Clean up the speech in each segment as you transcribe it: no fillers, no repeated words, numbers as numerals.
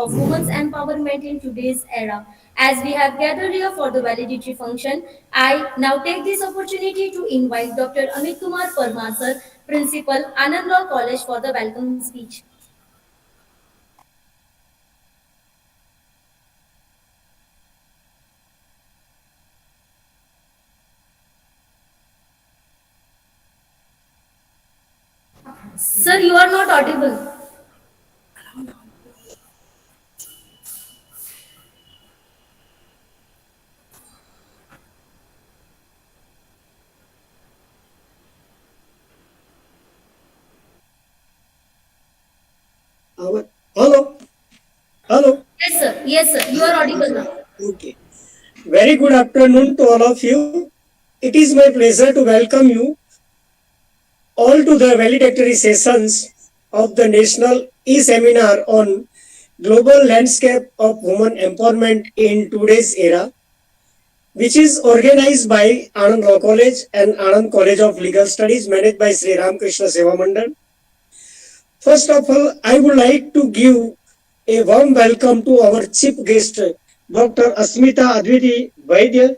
of women's empowerment in today's era. As we have gathered here for the validatory function, I now take this opportunity to invite Dr. Amit Kumar Parmar, sir, Principal, Anand Law College, for the welcome speech. Sir, you are not audible. Hello, hello. Yes, sir. Yes, sir. You are audible now. Okay. Very good afternoon to all of you. It is my pleasure to welcome you all to the valedictory sessions of the National e-Seminar on Global Landscape of Women Empowerment in Today's Era, which is organized by Anand Law College and Anand College of Legal Studies, managed by Sri Ramakrishna Seva Mandal. First of all, I would like to give a warm welcome to our chief guest, Dr. Asmita Adviti Vaidya.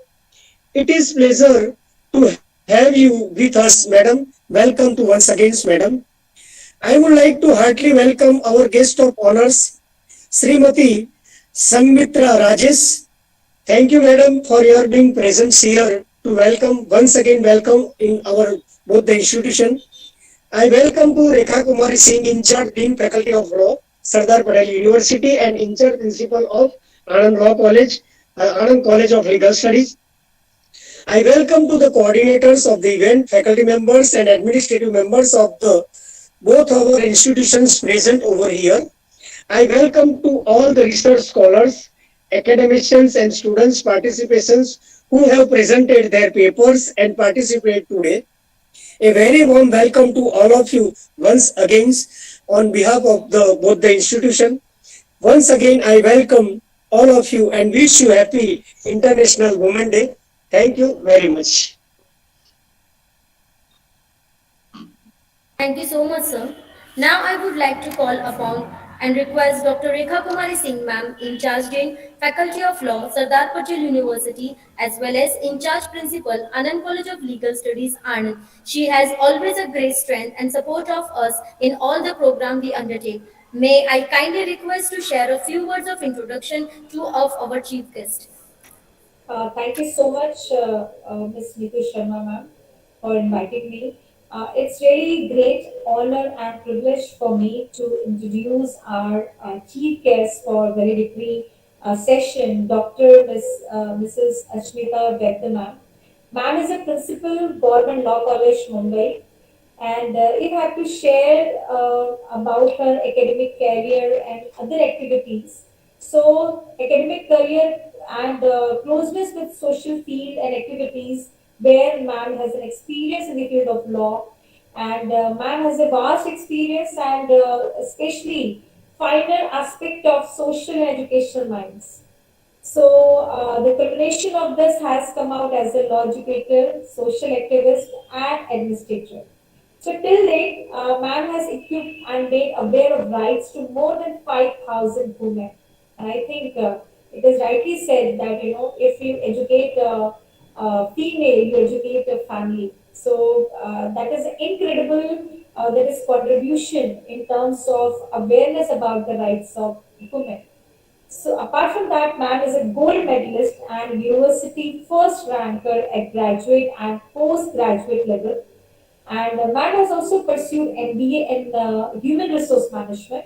It is pleasure to have you with us, madam. Welcome to once again, madam. I would like to heartily welcome our guest of honors, Srimati Sangmitra Rajesh. Thank you, madam, for your being present here to welcome, once again welcome in our both the institution. I welcome to Rekha Kumari Singh, in charge Dean Faculty of Law, Sardar Patel University, and in charge Principal of Anand Law College, Anand College of Legal Studies. I welcome to the coordinators of the event, faculty members and administrative members of the both our institutions present over here. I welcome to all the research scholars, academicians and students participations who have presented their papers and participate today. A very warm welcome to all of you once again on behalf of both the institution. Once again, I welcome all of you and wish you happy International Women Day. Thank you very much. Thank you so much, sir. Now I would like to call upon and request Dr. Rekha Kumari Singh, ma'am, in charge Dean, Faculty of Law, Sardar Patel University, as well as in charge Principal, Anand College of Legal Studies, Anand. She has always a great strength and support of us in all the program we undertake. May I kindly request to share a few words of introduction to of our chief guest. Thank you so much, Ms. Neetu Sharma ma'am, for inviting me. It's really great honor and privilege for me to introduce our chief guest for valedictory session, Dr. Mrs. Ashmita Vaidya ma'am. Ma'am is a principal, Government Law College, Mumbai, and if I have to share about her academic career and other activities, so academic career and closeness with social field and activities where ma'am has an experience in the field of law, and ma'am has a vast experience and especially finer aspect of social and educational minds. So the culmination of this has come out as a law educator, social activist, and administrator. So till date, man has equipped and made aware of rights to more than 5,000 women. And I think it is rightly said that if you educate a female, you educate a family. So that is incredible. That is contribution in terms of awareness about the rights of women. So apart from that, man is a gold medalist and university first ranker at graduate and postgraduate level. And man has also pursued MBA in human resource management.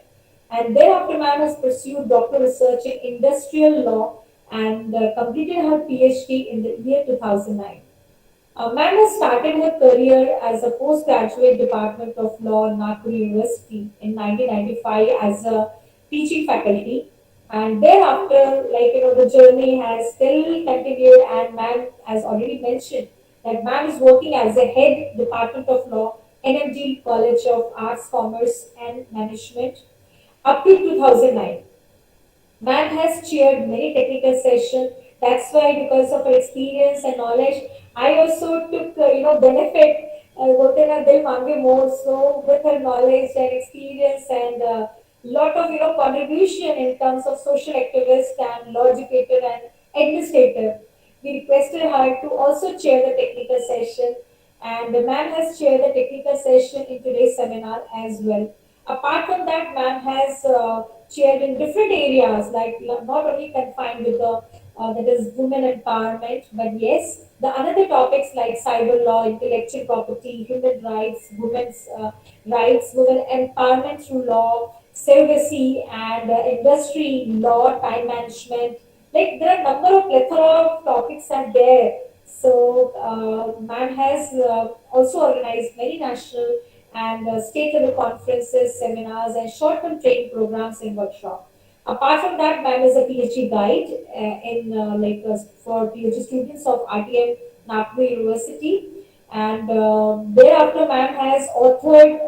And thereafter, man has pursued doctoral research in industrial law and completed her PhD in the year 2009. Amanda started her career as a postgraduate Department of Law at Nagpur University in 1995 as a teaching faculty. And thereafter, the journey has still continued, and man has already mentioned that man is working as a head Department of Law, NMG College of Arts, Commerce and Management up to 2009. Man has chaired many technical sessions. That's why, because of her experience and knowledge, I also took benefit. बोलते ना दिल मांगे मोर. So with her knowledge and experience and lot of contribution in terms of social activist and law educator and administrator. We requested her to also chair the technical session, and the ma'am has chaired the technical session in today's seminar as well. Apart from that, ma'am has chaired in different areas, like not only confined with the that is women empowerment, but yes, the another topics like cyber law, intellectual property, human rights, women's rights, women empowerment through law, surrogacy, and industry law, time management. Like there are number of plethora of topics are there. So MAM has also organized many national and state level conferences, seminars, and short-term training programs and workshops. Apart from that, ma'am is a PhD guide in for PhD students of RTM Nagpur University, and thereafter, ma'am has authored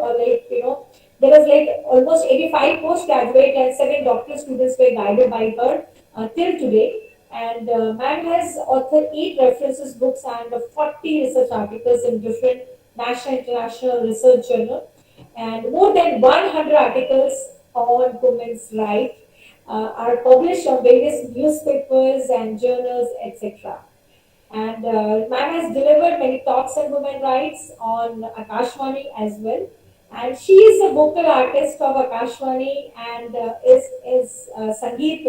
there was like almost 85 postgraduate and 7 doctoral students were guided by her till today. And ma'am has authored 8 references books and 40 research articles in different national and international research journal, and more than 100 articles on women's rights are published on various newspapers and journals, etc. And ma'am has delivered many talks on women rights on Akashvani as well. And she is a vocal artist of Akashvani and is Sangeet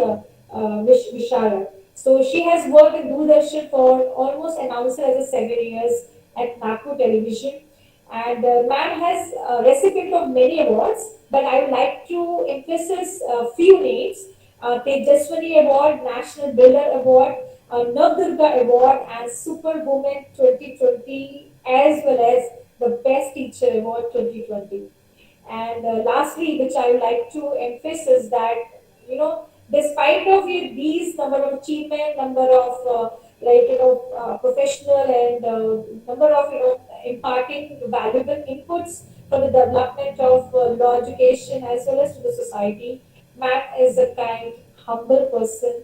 Vishara. So she has worked in Doordarshan for almost announcer as a 7 years at Nagpur television. And ma'am has a recipient of many awards, but I would like to emphasize a few names. Tejaswani Award, National Builder Award, Navdurga Award, and Superwoman 2020, as well as the Best Teacher Award 2020. And lastly, which I would like to emphasize that, despite of these number of achievement, number of professional and number of imparting valuable inputs for the development of law education as well as to the society, Matt is a kind, humble person,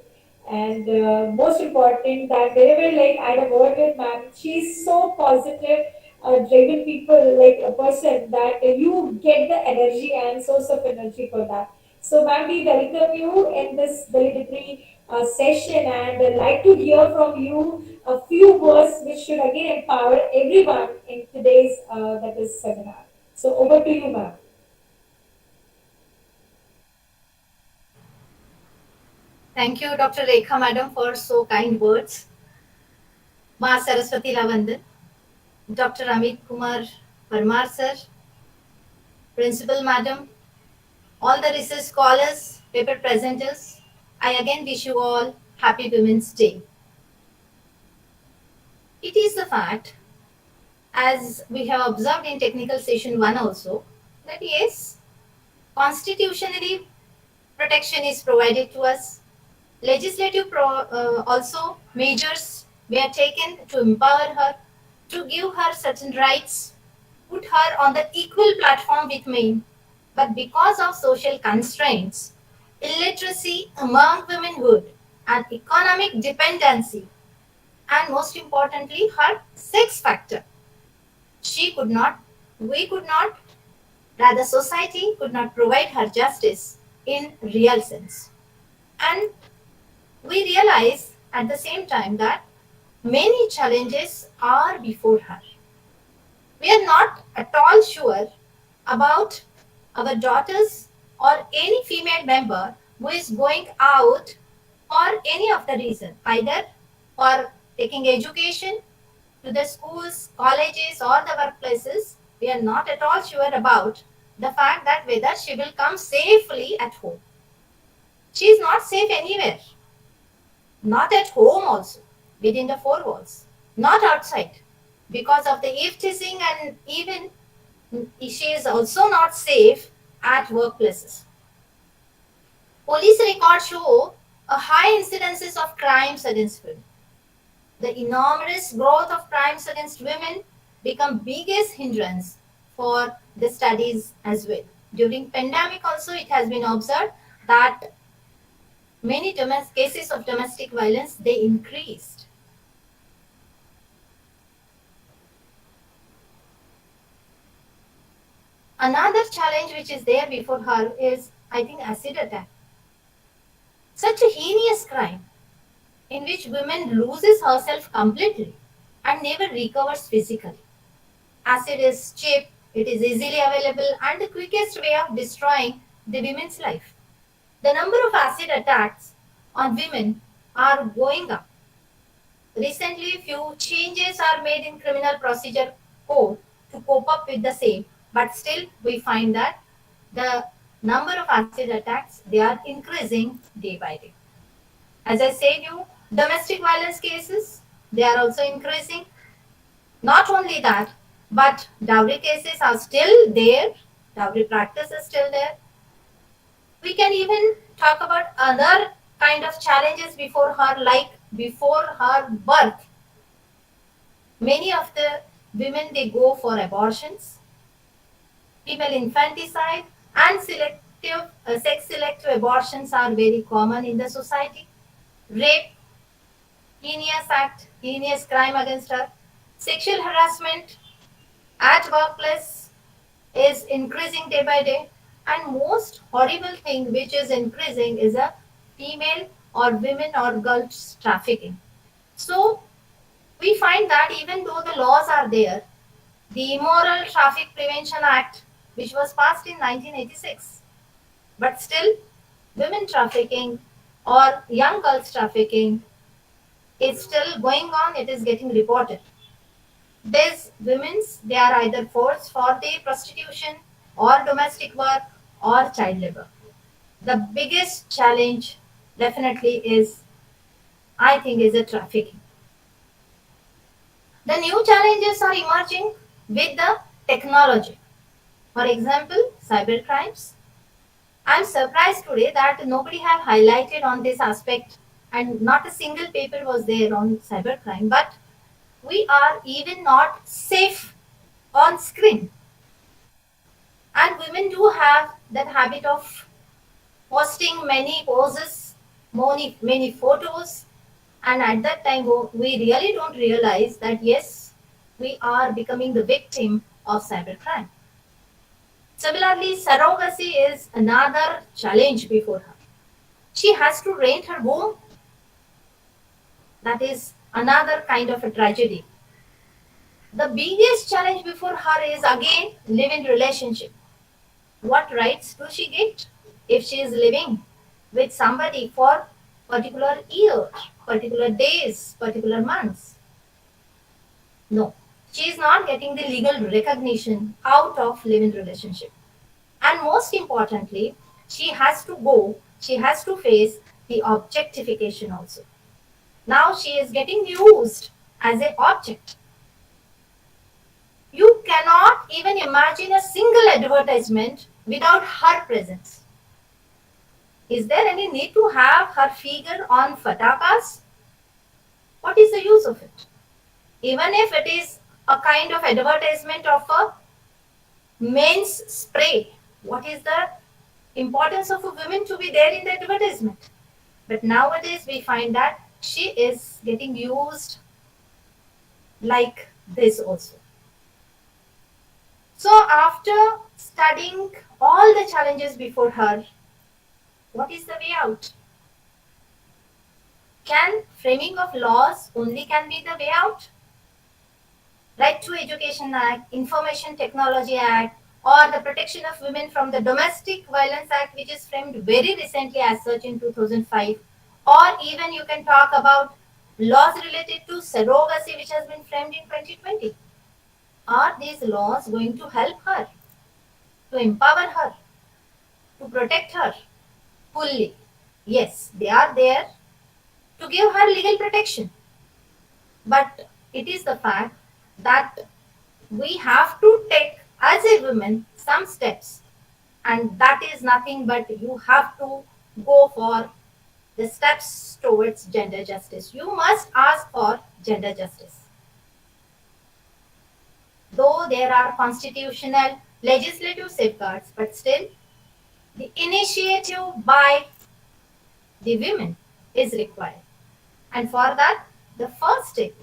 and most important that whenever like I had a word with ma'am, she's so positive, driven people like a person that you get the energy and source of energy for that. So ma'am, we welcome you in this valedictory session, and I'd like to hear from you a few words which should again empower everyone in today's that is seminar. So over to you, ma'am. Thank you, Dr. Rekha Madam, for so kind words. Ma Saraswati Lavandan, Dr. Amit Kumar Parmar Sir, Principal Madam, all the research scholars, paper presenters, I again wish you all Happy Women's Day. It is the fact, as we have observed in technical session 1 also, that yes, constitutionally protection is provided to us. Legislative also measures were taken to empower her, to give her certain rights, put her on the equal platform with men. But because of social constraints, illiteracy among womanhood, and economic dependency, and most importantly, her sex factor, she could not, we could not, rather, society could not provide her justice in real sense. And we realize at the same time that many challenges are before her. We are not at all sure about our daughters or any female member who is going out for any of the reason, either for taking education to the schools, colleges, or the workplaces. We are not at all sure about the fact that whether she will come safely at home. She is not safe anywhere, not at home also, within the four walls, not outside, because of the eve teasing, and even she is also not safe at workplaces. Police records show a high incidences of crimes against women. The enormous growth of crimes against women become biggest hindrance for the studies as well. During pandemic also it has been observed that many cases of domestic violence they increased. Another challenge which is there before her is I think acid attack. Such a heinous crime in which woman loses herself completely and never recovers physically. Acid is cheap, it is easily available, and the quickest way of destroying the women's life. The number of acid attacks on women are going up. Recently, few changes are made in criminal procedure code to cope up with the same, but still we find that the number of acid attacks they are increasing day by day. As I said you, domestic violence cases they are also increasing. Not only that, but dowry cases are still there. Dowry practice is still there. We can even talk about other kind of challenges before her, like before her birth. Many of the women they go for abortions, female infanticide, and sex selective abortions are very common in the society. Rape, heinous act, heinous crime against her, sexual harassment at workplace is increasing day by day, and most horrible thing which is increasing is a female or women or girls trafficking. So we find that even though the laws are there, the Immoral Traffic Prevention Act, which was passed in 1986, but still women trafficking or young girls trafficking is still going on, it is getting reported. These women's they are either forced for the prostitution or domestic work or child labor. The biggest challenge definitely is I think is the trafficking. The new challenges are emerging with the technology. For example, cyber crimes. I'm surprised today that nobody have highlighted on this aspect and not a single paper was there on cybercrime. But we are even not safe on screen. And women do have that habit of posting many poses, many photos. And at that time, we really don't realize that yes, we are becoming the victim of cybercrime. Similarly, surrogacy is another challenge before her. She has to rent her home. That is another kind of a tragedy. The biggest challenge before her is again live-in relationship. What rights do she get if she is living with somebody for particular year, particular days, particular months? No, she is not getting the legal recognition out of live-in relationship. And most importantly, she has to face the objectification also. Now she is getting used as an object. You cannot even imagine a single advertisement without her presence. Is there any need to have her figure on fatakas? What is the use of it? Even if it is a kind of advertisement of a men's spray, what is the importance of a woman to be there in the advertisement? But nowadays we find that she is getting used like this also. So after studying all the challenges before her, what is the way out? Can framing of laws only can be the way out? Right to Education Act, Information Technology Act, or the Protection of Women from the Domestic Violence Act, which is framed very recently as such in 2005, or even you can talk about laws related to surrogacy, which has been framed in 2020. Are these laws going to help her, to empower her, to protect her fully? Yes, they are there to give her legal protection. But it is the fact that we have to take as a woman some steps, and that is nothing but you have to go for the steps towards gender justice. You must ask for gender justice. Though there are constitutional legislative safeguards, but still the initiative by the women is required. And for that, the first step,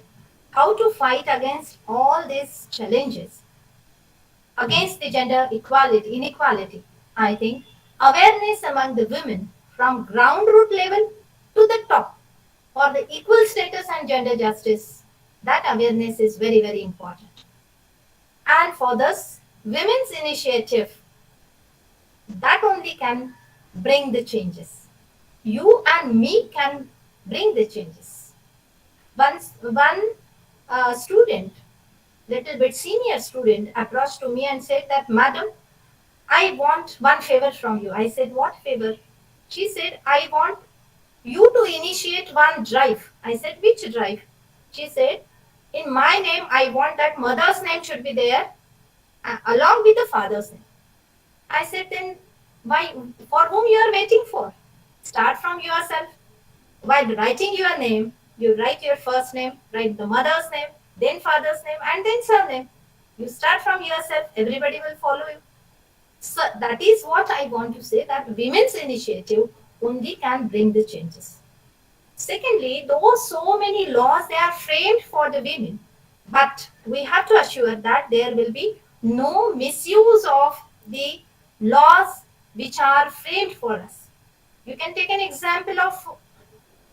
how to fight against all these challenges, against the gender equality, inequality, I think Awareness among the women from ground root level to the top for the equal status and gender justice. That awareness is very, very important. And for this women's initiative, that only can bring the changes. You and me can bring the changes. Once one student, little bit senior student, approached to me and said that, Madam, I want one favor from you. I said, what favor? She said, I want you to initiate one drive. I said, which drive? She said, in my name, I want that mother's name should be there along with the father's name. I said, then why, for whom you are waiting for? Start from yourself. While writing your name, you write your first name, write the mother's name, then father's name, and then surname. You start from yourself, everybody will follow you. So that is what I want to say, that women's initiative only can bring the changes. Secondly, though so many laws they are framed for the women, but we have to assure that there will be no misuse of the laws which are framed for us. You can take an example of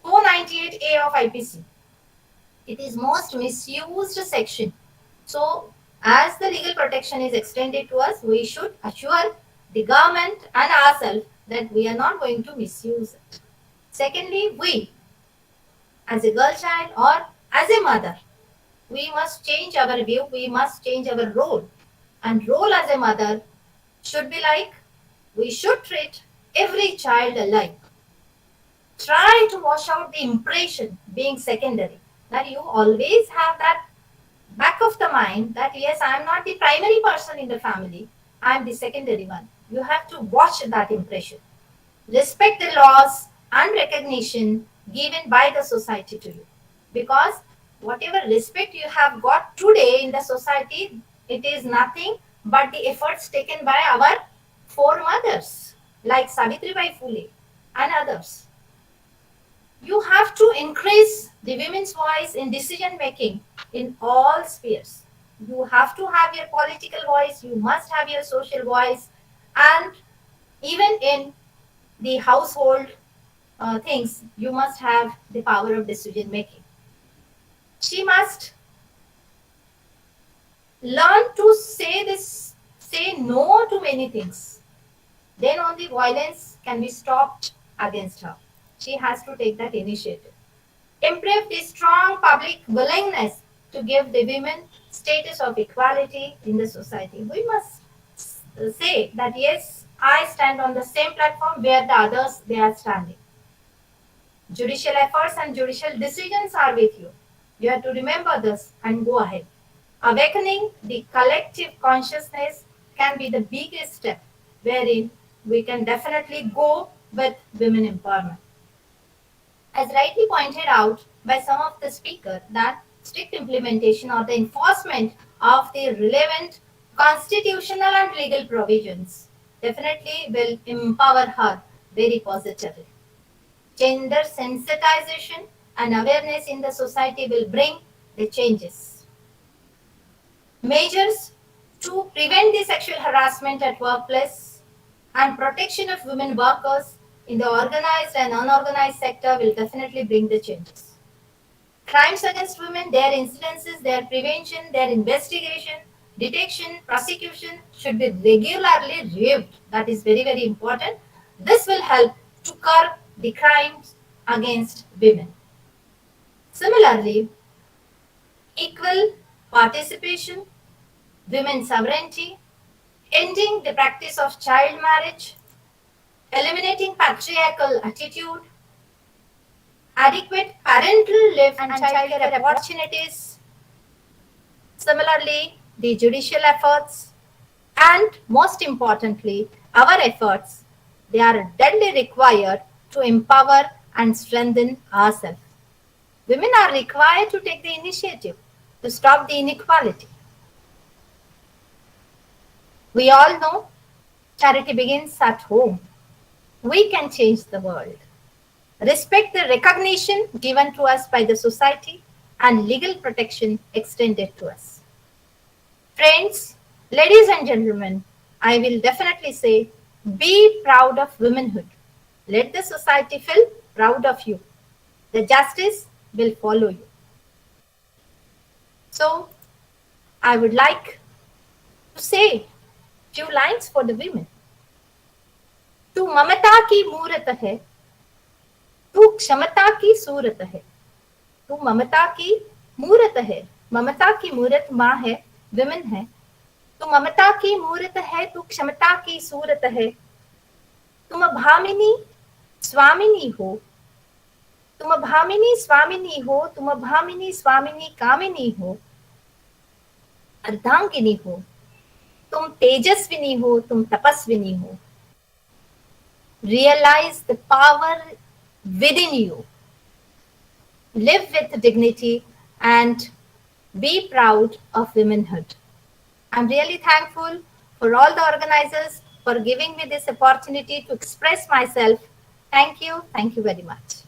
498A of IPC. It is most misused section. So as the legal protection is extended to us, we should assure the government and ourselves that we are not going to misuse it. Secondly, we as a girl child or as a mother, we must change our view, we must change our role. And role as a mother should be like, we should treat every child alike. Try to wash out the impression being secondary. That you always have that back of the mind that yes, I am not the primary person in the family, I am the secondary one. You have to watch that impression. Respect the laws and recognition given by the society to you. Because whatever respect you have got today in the society, it is nothing but the efforts taken by our foremothers like Savitribai Phule and others. You have to increase the women's voice in decision making in all spheres. You have to have your political voice, you must have your social voice, and even in the household things, you must have the power of decision making. She must learn to say no to many things. Then only violence can be stopped against her. She has to take that initiative. Improve the strong public willingness to give the women status of equality in the society. We must say that yes, I stand on the same platform where the others they are standing. Judicial efforts and judicial decisions are with you. You have to remember this and go ahead. Awakening the collective consciousness can be the biggest step wherein we can definitely go with women empowerment. As rightly pointed out by some of the speakers, that strict implementation or the enforcement of the relevant constitutional and legal provisions definitely will empower her very positively. Gender sensitization and awareness in the society will bring the changes. Measures to prevent the sexual harassment at workplace and protection of women workers in the organized and unorganized sector will definitely bring the changes. Crimes against women, their incidences, their prevention, their investigation, detection, prosecution should be regularly reviewed. That is very, very important. This will help to curb the crimes against women. Similarly, equal participation, women's sovereignty, ending the practice of child marriage, eliminating patriarchal attitude, adequate parental leave and childcare opportunities, similarly, the judicial efforts, and most importantly, our efforts, they are deadly required to empower and strengthen ourselves. Women are required to take the initiative to stop the inequality. We all know charity begins at home. We can change the world. Respect the recognition given to us by the society and legal protection extended to us. Friends, ladies and gentlemen, I will definitely say Be proud of womanhood. Let the society feel proud of you. The justice will follow you. So, I would like to say few lines for the women. तू ममता की मूरत है, तू क्षमता की सूरत है, तू ममता की मूरत है, ममता की मूरत माँ है, विमेन है, तू ममता की मूरत है, तू क्षमता की सूरत है, तुम भामिनी स्वामिनी हो, तुम भामिनी स्वामिनी हो, तुम भामिनी स्वामिनी कामिनी हो, अर्धांगिनी हो, तुम तेजस्विनी हो, तुम तपस्विनी हो. Realize the power within you. Live with dignity and be proud of womanhood. I'm really thankful for all the organizers for giving me this opportunity to express myself. Thank you. Thank you very much.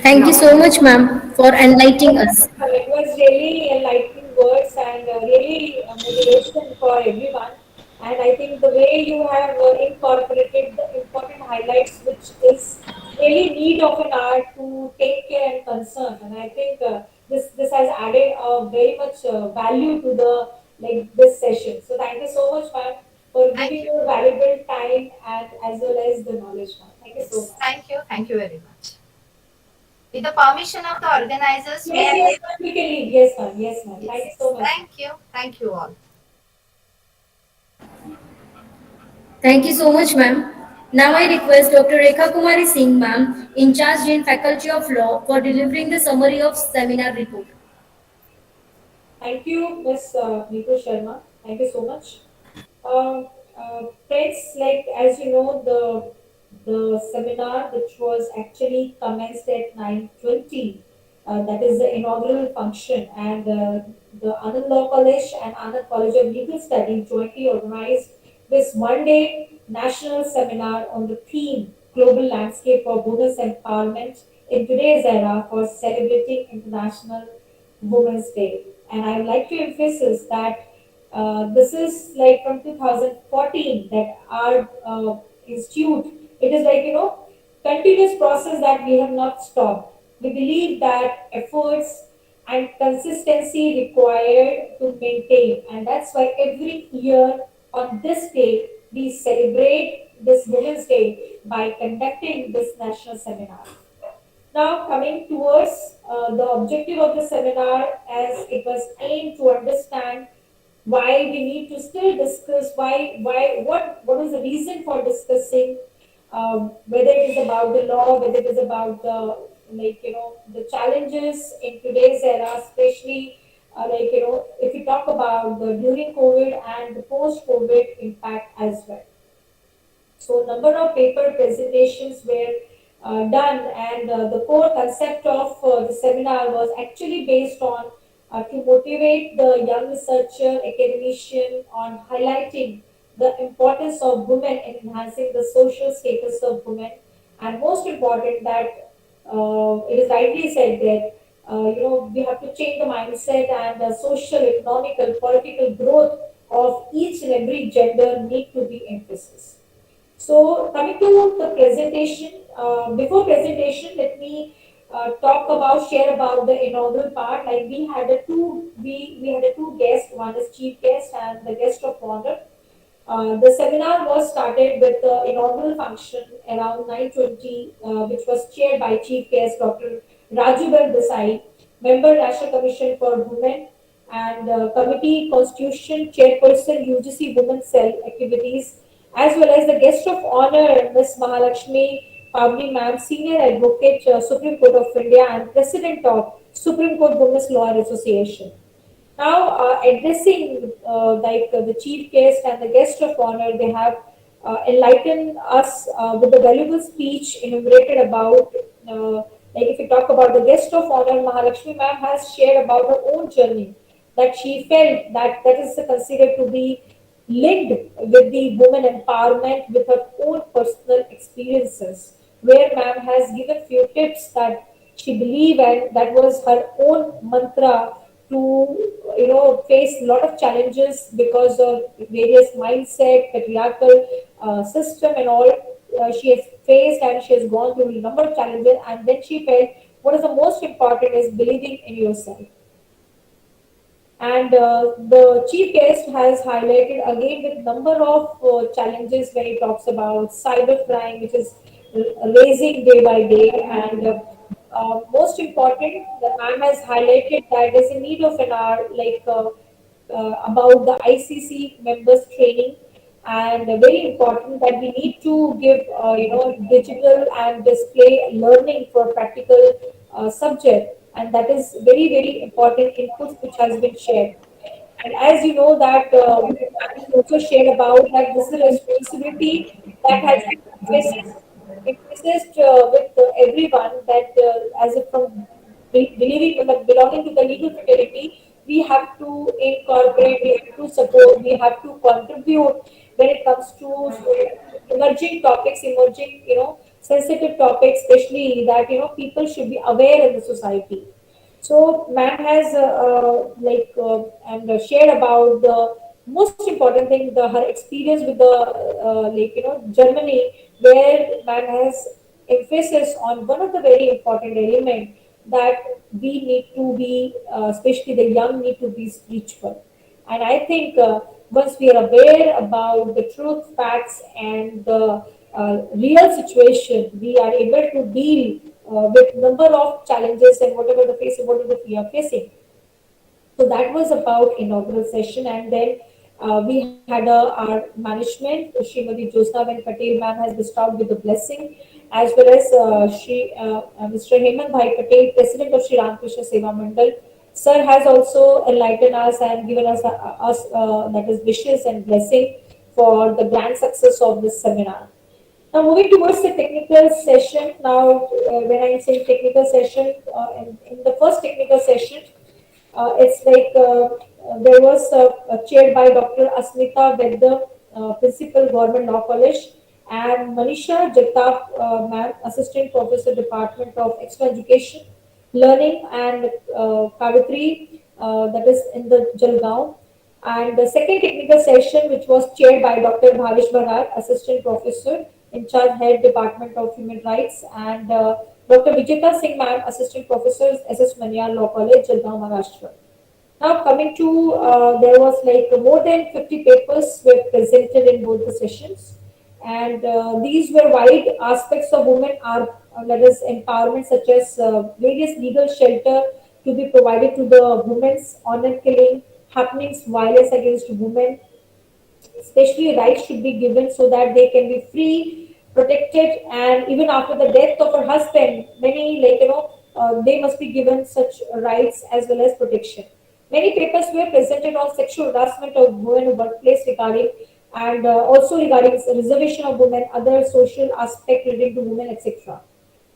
Thank you so much, ma'am, for enlightening us. It was really enlightening words and really motivation for everyone. And I think the way you have incorporated the important highlights, which is really need of an art to take care and concern. And I think this has added very much value to the this session. So thank you so much, ma'am, for Thank giving you. your valuable time and as well as the knowledge, ma'am. Thank you so Yes, much. thank you. Thank you very much. With the permission of the organizers, may Yes, I yes, take? ma'am. We can leave. Yes, ma'am. Yes, ma'am. Yes, Thank you yes. so much. Thank you. Thank you all. Thank you so much, ma'am. Now I request Dr. Rekha Kumari Singh, ma'am, in charge in Faculty of Law, for delivering the summary of seminar report. Thank you, Ms. Neetu Sharma. Thank you so much. Friends, like as you know, the seminar which was actually commenced at 9:20, that is the inaugural function, and the Anand Law College and Anand College of Legal Studies jointly organized this one-day national seminar on the theme Global Landscape of Women's Empowerment in Today's Era for celebrating International Women's Day. And I would like to emphasize that this is like from 2014 that our institute, it is like, continuous process that we have not stopped. We believe that efforts and consistency required to maintain, and that's why every year on this day we celebrate this Women's Day by conducting this national seminar. Now, coming towards the objective of the seminar, as it was aimed to understand why we need to still discuss what is the reason for discussing, whether it is about the law, whether it is about the the challenges in today's era, especially if we talk about the during COVID and the post-COVID impact as well. So number of paper presentations were done, and the core concept of the seminar was actually based on to motivate the young researcher, academician on highlighting the importance of women in enhancing the social status of women, and most important that it is rightly said that we have to change the mindset and the social, economical, political growth of each and every gender need to be emphasized. So coming to the presentation, before presentation, let me share about the inaugural part. Like we had a two guests. One is chief guest and the guest of honor. The seminar was started with the inaugural function around 9:20, which was chaired by Chief Guest Dr. Rajubal Desai, Member National Commission for Women and Committee Constitution Chairperson UGC Women's Cell Activities, as well as the guest of honor Ms. Mahalakshmi Pavni Ma'am, Senior Advocate Supreme Court of India and President of Supreme Court Women's Lawyer Association. Now, addressing the chief guest and the guest of honor, they have enlightened us with a valuable speech enumerated about, if you talk about the guest of honor, Mahalakshmi ma'am has shared about her own journey that she felt that is considered to be linked with the woman empowerment with her own personal experiences, where ma'am has given few tips that she believed and that was her own mantra to face a lot of challenges because of various mindset, patriarchal system and all. She has faced and she has gone through a number of challenges, and then she felt what is the most important is believing in yourself. And the chief guest has highlighted again with number of challenges when he talks about cybercrime, which is raising day by day. And most important, the ma'am has highlighted that there's a need of an hour, about the ICC members training, and very important that we need to give digital and display learning for practical subject, and that is very very important inputs which has been shared. And as you know that I also shared about that this is a responsibility that has been emphasized with everyone that as if from believing like belonging to the legal fraternity, we have to incorporate, we have to support, we have to contribute when it comes to emerging topics, emerging sensitive topics, especially that people should be aware in the society. So, ma'am has and shared about the most important thing, the her experience with the Germany, where man has emphasis on one of the very important element that we need to be, especially the young, need to be spiritual. And I think once we are aware about the truth, facts, and the real situation, we are able to deal with number of challenges and whatever we are facing. So that was about inaugural session, and then we had our management, Srimati Josnaben Patel ma'am has bestowed with the blessing, as well as Mr. Hemant Bhai Patel, President of Sri Ramakrishna Seva Mandal. Sir has also enlightened us and given us that is wishes and blessing for the grand success of this seminar. Now moving towards the technical session. Now, when I say technical session, in the first technical session, it's there was chaired by Dr. Asmita Vedda, Principal Government Law College, and Manisha Jagtap, ma'am, Assistant Professor, Department of Extra Education, Learning, and Kavitri, that is in the Jalgaon. And the second technical session, which was chaired by Dr. Bhavish Bharat, Assistant Professor, in charge Head Department of Human Rights, and Dr. Vijeta Singh Ma'am, Assistant Professor, SS Manyar Law College, Jalgaon, Maharashtra. Now coming to, there was like more than 50 papers were presented in both the sessions, and these were wide aspects of women are that is empowerment, such as various legal shelter to be provided to the women's honor killing, happenings, violence against women, especially rights should be given so that they can be free, protected, and even after the death of her husband, many they must be given such rights as well as protection. Many papers were presented on sexual harassment of women in workplace regarding, and also regarding reservation of women, other social aspect relating to women, etc.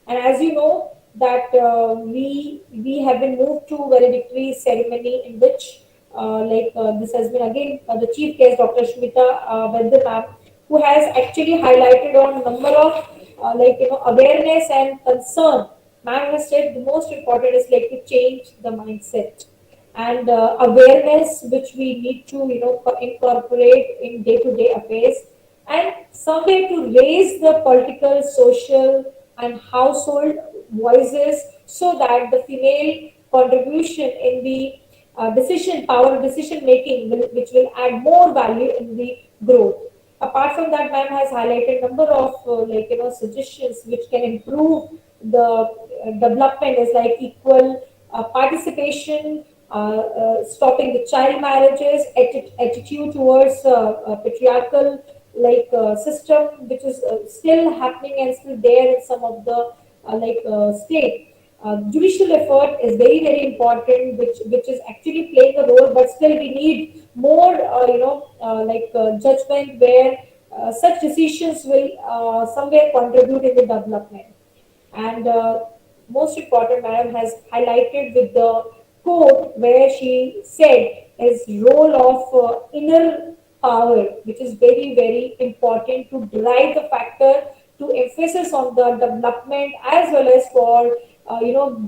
And as you know that we have been moved to valedictory ceremony in which this has been again the chief guest Dr. Shmita Vedda ma'am, who has actually highlighted on number of awareness and concern. Ma'am has said the most important is like to change the mindset and awareness which we need to incorporate in day-to-day affairs, and some way to raise the political, social, and household voices so that the female contribution in the decision power decision making which will add more value in the growth. Apart from that, ma'am has highlighted number of suggestions which can improve the development, is like equal participation, stopping the child marriages, attitude towards patriarchal system, which is still happening and still there in some of the state. Judicial effort is very very important, which is actually playing a role, but still we need more judgment where such decisions will somewhere contribute in the development. And most important, madam has highlighted with the quote where she said is role of inner power, which is very very important to drive the factor to emphasis on the development as well as for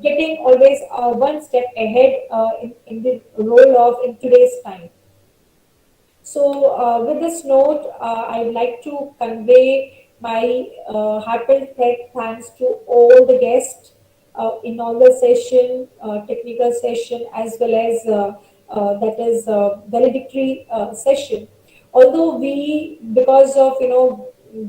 getting always one step ahead in the role of in today's time. So, with this note, I would like to convey my heartfelt thanks to all the guests in all the session, technical session, as well as that is valedictory session. Although we, because of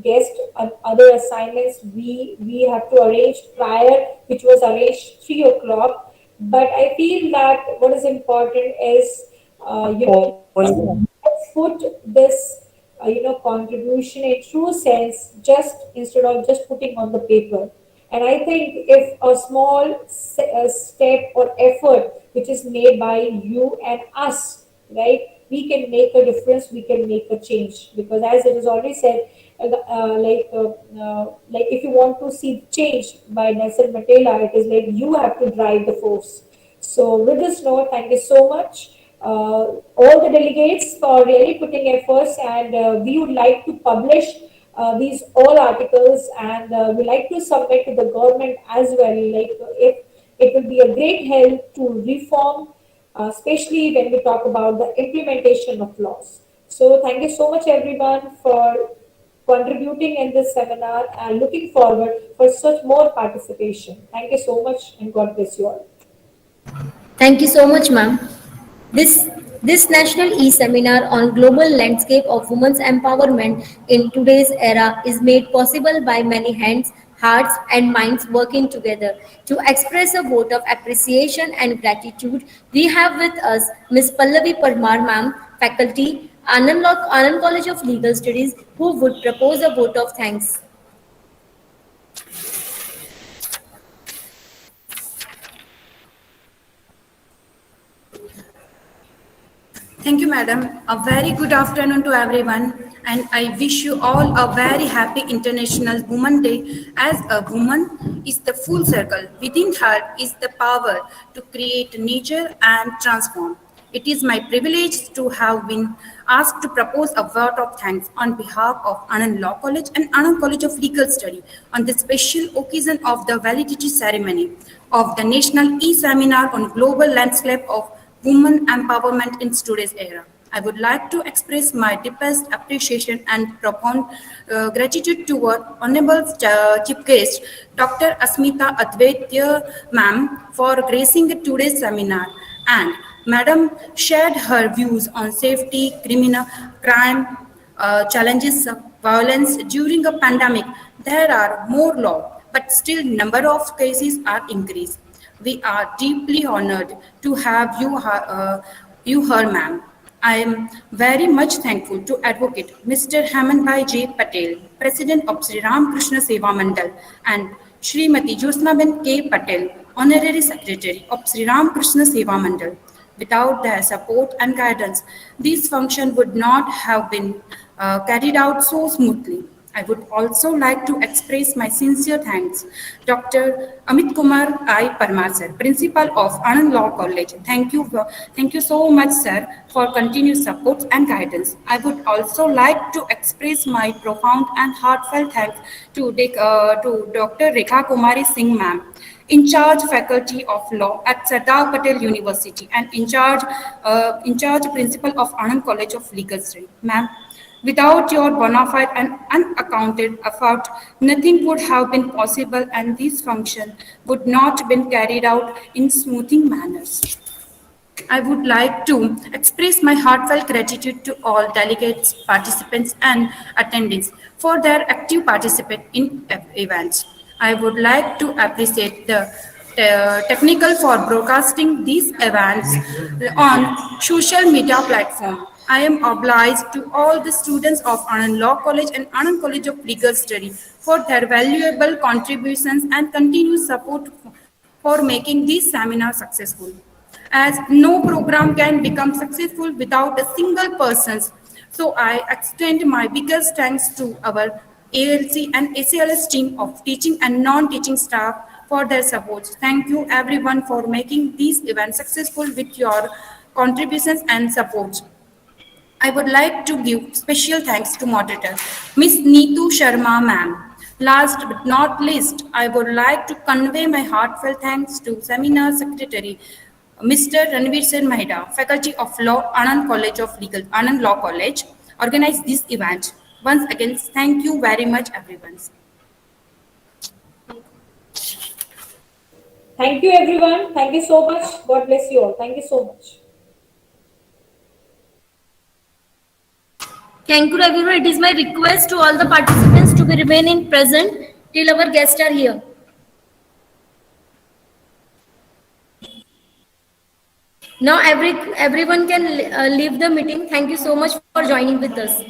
guest and other assignments, we have to arrange prior, which was arranged 3 o'clock. But I feel that what is important is let's put this contribution in true sense, just instead of just putting on the paper. And I think if a small step or effort which is made by you and us, right, we can make a difference, we can make a change. Because as it is already said, like if you want to see change by Nelson Mandela, it is like you have to drive the force. So, with this note, thank you so much, all the delegates, for really putting efforts, and we would like to publish these all articles, and we like to submit to the government as well. Like if it will be a great help to reform, especially when we talk about the implementation of laws. So, thank you so much, everyone, for contributing in this seminar, and looking forward for such more participation. Thank you so much, and God bless you all. Thank you so much, ma'am. This this national e-seminar on global landscape of women's empowerment in today's era is made possible by many hands, hearts, and minds working together. To express a vote of appreciation and gratitude, we have with us Ms. Pallavi Parmar, ma'am, faculty, Anand College of Legal Studies, who would propose a vote of thanks. Thank you, madam. A very good afternoon to everyone, and I wish you all a very happy International Women Day. As a woman is the full circle, within her is the power to create nature and transform. It is my privilege to have been asked to propose a vote of thanks on behalf of Anand Law College and Anand College of Legal Study on the special occasion of the validity ceremony of the National E-Seminar on Global Landscape of Women Empowerment in Today's Era. I would like to express my deepest appreciation and profound gratitude to our Honorable Chief Guest, Dr. Asmita Advaitya, ma'am, for gracing today's seminar, and Madam shared her views on safety, criminal crime, challenges of violence during a pandemic. There are more law, but still number of cases are increased. We are deeply honored to have you here, ma'am. I am very much thankful to Advocate Mr. Hamanbhai J. Patel, President of Sri Ram Krishna Seva Mandal, and Srimati Josnaben K. Patel, Honorary Secretary of Sri Ram Krishna Seva Mandal. Without their support and guidance, this function would not have been carried out so smoothly. I would also like to express my sincere thanks, Dr. Amit Kumar I. Parmar, sir, Principal of Anand Law College. Thank you so much, sir, for continued support and guidance. I would also like to express my profound and heartfelt thanks to Dr. Rekha Kumari Singh, ma'am, in charge faculty of law at Sardar Patel University and in charge principal of Anand College of Legal Studies. Ma'am, without your bona fide and unaccounted effort, nothing would have been possible and this function would not been carried out in smoothing manners. I would like to express my heartfelt gratitude to all delegates, participants, and attendees for their active participation in events. I would like to appreciate the technical for broadcasting these events on social media platform. I am obliged to all the students of Anand Law College and Anand College of Legal Study for their valuable contributions and continued support for making this seminar successful, as no program can become successful without a single person's. So I extend my biggest thanks to our ALC and ACLS team of teaching and non-teaching staff for their support. Thank you everyone for making these events successful with your contributions and support. I would like to give special thanks to moderator, Ms. Neetu Sharma, ma'am, Last but not least, I would like to convey my heartfelt thanks to Seminar Secretary Mr. Ranveer Singh Mahida, Faculty of Law, Anand College of Legal, Anand Law College, organized this event. Once again, thank you very much, everyone. Thank you, everyone. Thank you so much. God bless you all. Thank you so much. Thank you, everyone. It is my request to all the participants to be remaining present till our guests are here. Now everyone can leave the meeting. Thank you so much for joining with us.